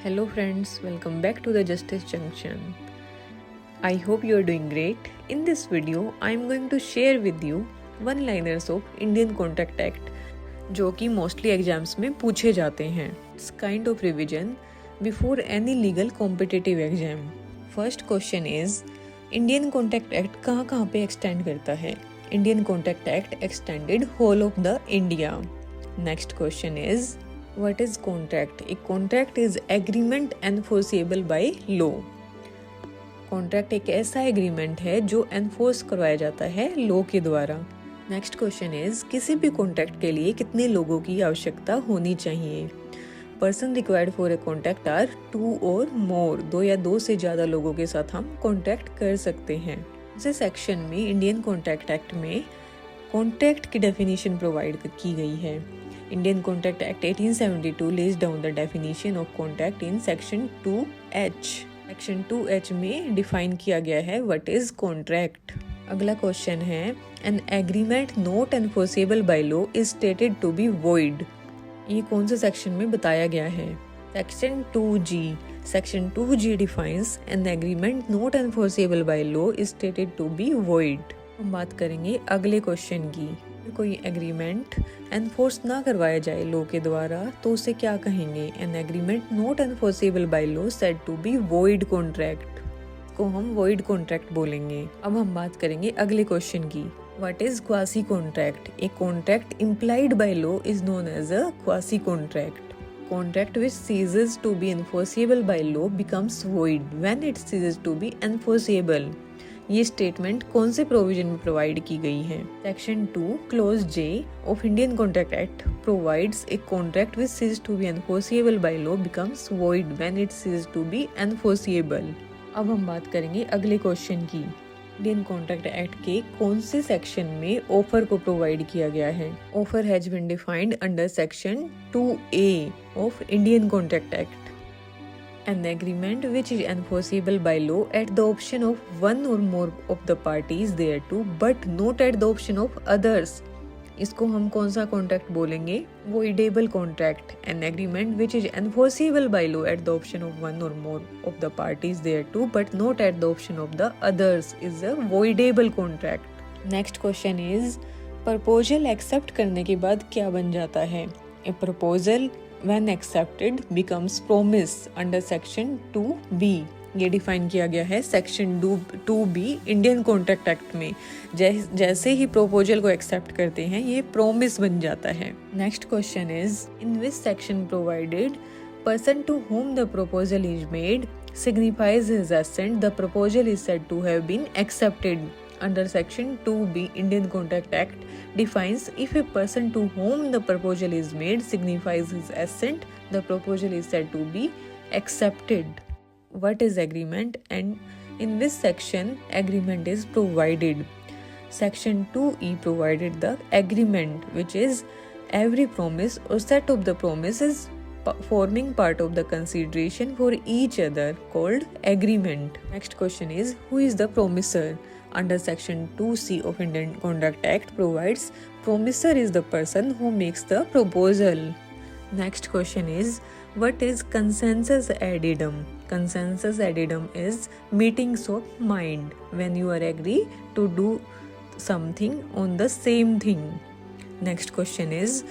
Hello friends, welcome back to the Justice Junction. I hope you are doing great. In this video, I am going to share with you one-liners of Indian Contract Act जो कि mostly exams में पूछे जाते हैं. It's kind of revision before any legal competitive exam. First question is Indian Contract Act कहाँ पे extend करता है? Indian Contract Act extended whole of the India. Next question is What is contract? A contract is agreement enforceable by law. Contract एक ऐसा agreement है जो enforce करवाया जाता है लॉ के द्वारा. नेक्स्ट क्वेश्चन इज किसी भी कॉन्ट्रैक्ट के लिए कितने लोगों की आवश्यकता होनी चाहिए? Person required for a contract are 2 or मोर. 2 या 2 से ज़्यादा लोगों के साथ हम कॉन्ट्रैक्ट कर सकते हैं. इस सेक्शन में इंडियन कॉन्ट्रैक्ट एक्ट में कॉन्ट्रैक्ट की डेफिनेशन प्रोवाइड की गई है. Indian Contract Act 1872 lays down the definition of contract in Section 2H. Section 2H में डिफाइन किया गया है what is contract. अगला क्वेश्चन है an agreement not enforceable by law is stated to be void. ये कौन से सेक्शन में बताया गया है? Section 2G. Section 2G defines an agreement not enforceable by law is stated to be void. हम बात करेंगे अगले क्वेश्चन की. कोई एग्रीमेंट एनफोर्स ना करवाया जाए लॉ के द्वारा तो उसे क्या कहेंगे? An agreement not enforceable by law said to be void contract को हम वॉइड कॉन्ट्रैक्ट बोलेंगे. अब हम बात करेंगे अगले क्वेश्चन की. What is quasi contract? A contract implied by law is known as a quasi contract. Contract which ceases to be enforceable by law becomes void when it ceases to be enforceable. ये statement कौन से provision में provide की गई है? Section 2 clause J of Indian contract act provides a contract which cease to be enforceable by law becomes void when it cease to be enforceable. अब हम बात करेंगे अगले क्वेश्चन की. इंडियन कॉन्ट्रैक्ट एक्ट के कौन से सेक्शन में ऑफर को प्रोवाइड किया गया है? Offer has been defined under section 2A of Indian contract act. An agreement which is enforceable by law at the option of one or more of the parties thereto but not at the option of others. इसको हम कौन सा contract बोलेंगे? voidable contract. An agreement which is enforceable by law at the option of one or more of the parties thereto but not at the option of the others is a voidable contract. Next question is proposal accept करने के बाद क्या बन जाता है? A proposal when accepted becomes promise under section 2B. ये define किया गया है section 2B Indian contract act में. जैसे ही प्रोपोजल को एक्सेप्ट करते हैं ये प्रोमिस बन जाता है. Next question is in which section provided person to whom the proposal is made signifies his assent the proposal is said to have been accepted. Under section 2B Indian Contract Act defines if a person to whom the proposal is made signifies his assent, the proposal is said to be accepted. What is agreement and in this section agreement is provided? Section 2E provided the agreement which is every promise or set of the promises forming part of the consideration for each other called agreement. Next question is who is the promisor? Under section 2C of Indian Contract Act provides promisor is the person who makes the proposal. Next question is what is consensus addendum? Consensus addendum is meetings of mind when you are agree to do something on the same thing. Next question is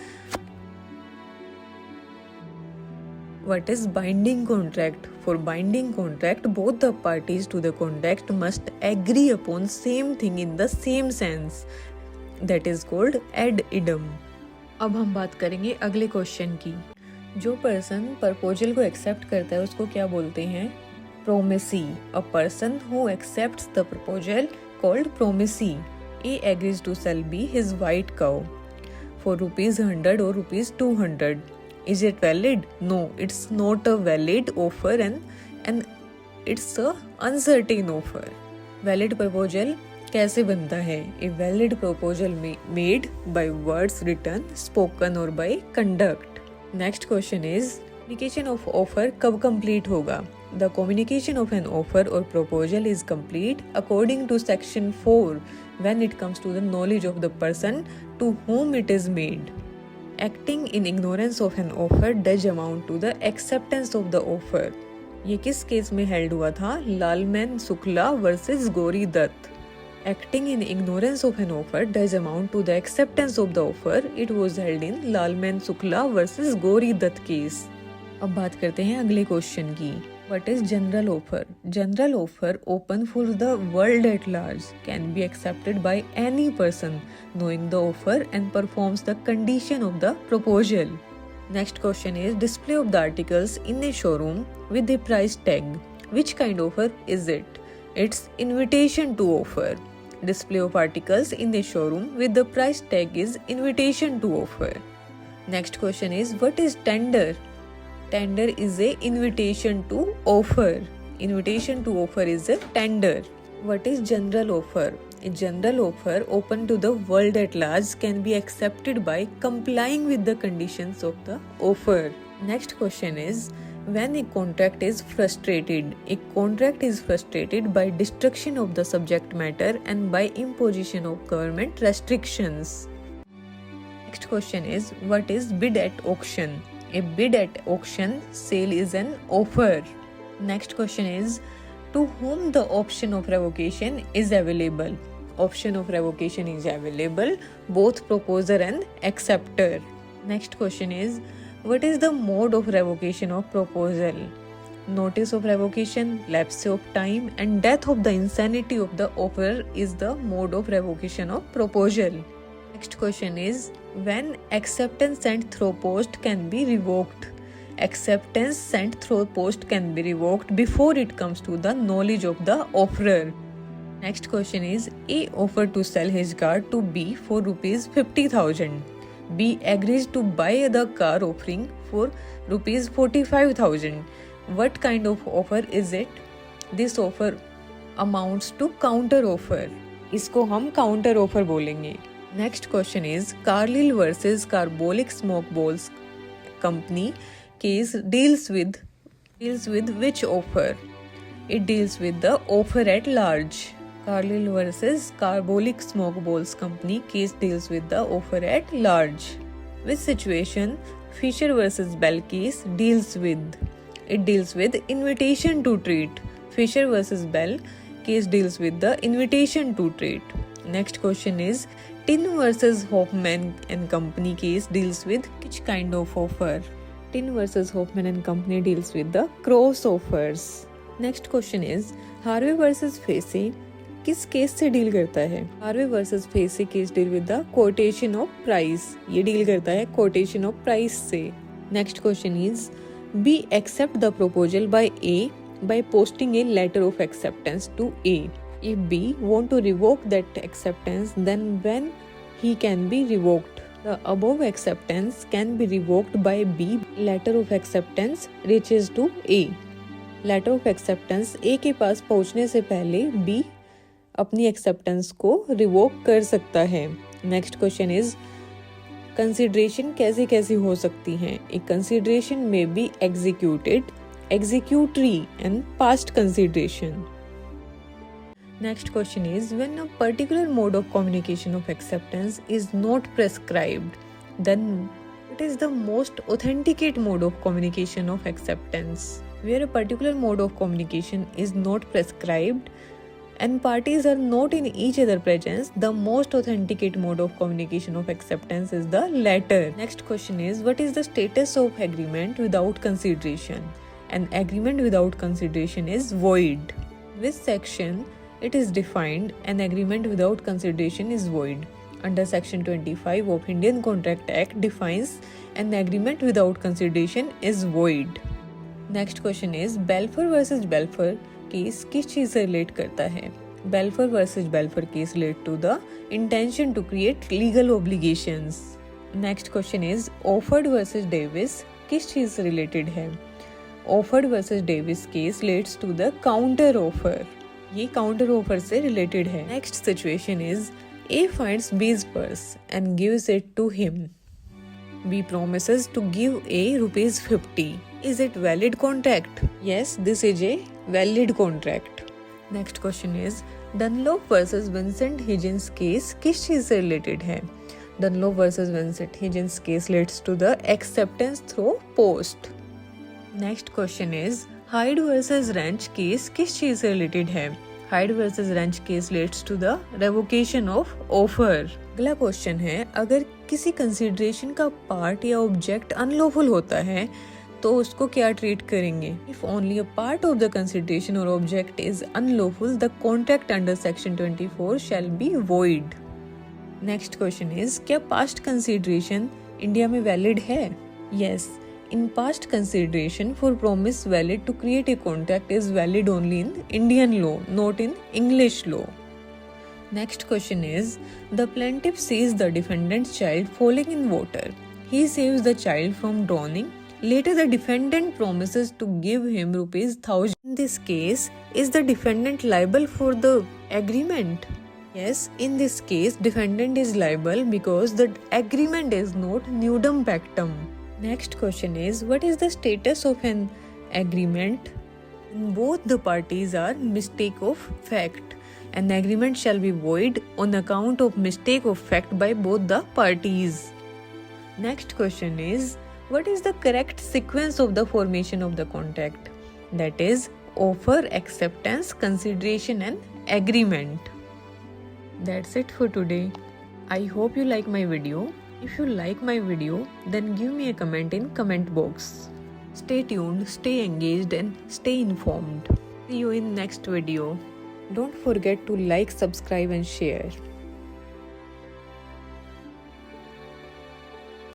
what is binding contract? For binding contract, both the parties to the contract must agree upon same thing in the same sense. That is called ad idem. अब हम बात करेंगे अगले question की. जो person proposal को accept करता है उसको क्या बोलते हैं? Promisee. A person who accepts the proposal called promisee. A agrees to sell B his white cow for ₹100 or ₹200. Is it valid? No, it's not a valid offer and it's a uncertain offer. Valid proposal कैसे बनता है? A valid proposal made by words written, spoken or by conduct. Next question is communication of offer कब complete होगा? The communication of an offer or proposal is complete according to section 4 when it comes to the knowledge of the person to whom it is made. Acting in ignorance of an offer does amount to the acceptance of the offer. ये किस केस में held हुआ था? Lalman Shukla versus Gauri Dutt. Acting in ignorance of an offer does amount to the acceptance of the offer. It was held in Lalman Shukla versus Gauri Dutt case. अब बात करते हैं अगले क्वेश्चन की। What is general offer? General offer open for the world at large can be accepted by any person knowing the offer and performs the condition of the proposal. Next question is display of the articles in a showroom with a price tag. Which kind of offer is it? It's invitation to offer. Display of articles in the showroom with the price tag is invitation to offer. Next question is what is tender? Tender is a invitation to offer. Invitation to offer is a tender. What is general offer? A general offer open to the world at large can be accepted by complying with the conditions of the offer. Next question is when a contract is frustrated. A contract is frustrated by destruction of the subject matter and by imposition of government restrictions. Next question is what is bid at auction? A bid at auction sale is an offer. Next question is to whom the option of revocation is available. Option of revocation is available both proposer and acceptor. Next question is what is the mode of revocation of proposal? Notice of revocation, lapse of time and death of the insanity of the offerer is the mode of revocation of proposal. Next question is when acceptance sent through post can be revoked. Acceptance sent through post can be revoked before it comes to the knowledge of the offerer. Next question is A offered to sell his car to B for rupees 50,000. B agrees to buy the car offering for rupees 45,000. What kind of offer is it? This offer amounts to counter offer. इसको हम counter offer बोलेंगे. Next question is Carlyle versus Carbolic Smoke Balls Company case deals with which offer? It deals with the offer at large. Carlyle versus Carbolic Smoke Balls Company case deals with the offer at large. Which situation Fisher versus Bell case deals with? It deals with invitation to treat. Fisher versus Bell case deals with the invitation to treat. Next question is Tin versus Hoffman and Company case deals with which kind of offer? Tin versus Hoffman and Company deals with the cross offers. Next question is Harvey versus Facey किस केस से deal करता है? Harvey versus Facey case deal with the quotation of price. ये deal करता है quotation of price से। Next question is B accept the proposal by A by posting a letter of acceptance to A. If B want to revoke that acceptance then when he can be revoked. The above acceptance can be revoked by B. Letter of acceptance reaches to A. Letter of acceptance ए के पास पहुंचने से पहले B अपनी acceptance को revoke कर सकता है। Next question is consideration कैसे कैसे हो सकती हैं? एक consideration may be executed, executory and past consideration. Next question is when a particular mode of communication of acceptance is not prescribed then what is the most authenticate mode of communication of acceptance? Where a particular mode of communication is not prescribed and parties are not in each other presence, the most authenticate mode of communication of acceptance is the latter. Next question is what is the status of agreement without consideration? An agreement without consideration is void. With section it is defined an agreement without consideration is void. Under section 25 of Indian Contract Act defines an agreement without consideration is void. Next question is Balfour versus Balfour case किस चीज से relate करता है? Balfour versus Balfour case relate to the intention to create legal obligations. Next question is Offord versus Davies किस चीज से related है? Offord versus Davies case relates to the counter offer. ये काउंटर ऑफर से related है। Next situation is A finds B's purse and gives it to him. B promises to give A rupees 50. Is it valid contract? Yes, this is a valid contract. Next question is Dunlop versus Vincent Higgins case किस चीज से related है? Dunlop versus Vincent Higgins case leads to the acceptance through post. Next question is Hyde versus Ranch case किस चीज से related है? Hyde versus Ranch case leads to the revocation of offer. अगला question है अगर किसी consideration का part या ऑब्जेक्ट अनलॉफुल होता है तो उसको क्या ट्रीट करेंगे? If only a part of the consideration or object is unlawful, the contract under section 24 shall be void. Next question is क्या पास्ट कंसिडरेशन इंडिया में वैलिड है? Yes. In past consideration for promise valid to create a contract is valid only in Indian law, not in English law. Next question is the plaintiff sees the defendant's child falling in water. He saves the child from drowning. Later the defendant promises to give him ₹1,000. In this case, is the defendant liable for the agreement? Yes, in this case, defendant is liable because the agreement is not nudum pactum. Next question is what is the status of an agreement? Both the parties are mistake of fact. An agreement shall be void on account of mistake of fact by both the parties. Next question is what is the correct sequence of the formation of the contract? That is offer, acceptance, consideration and agreement. That's it for today. I hope you like my video. If you like my video, then give me a comment in comment box. Stay tuned, stay engaged and stay informed. See you in next video. Don't forget to like, subscribe and share.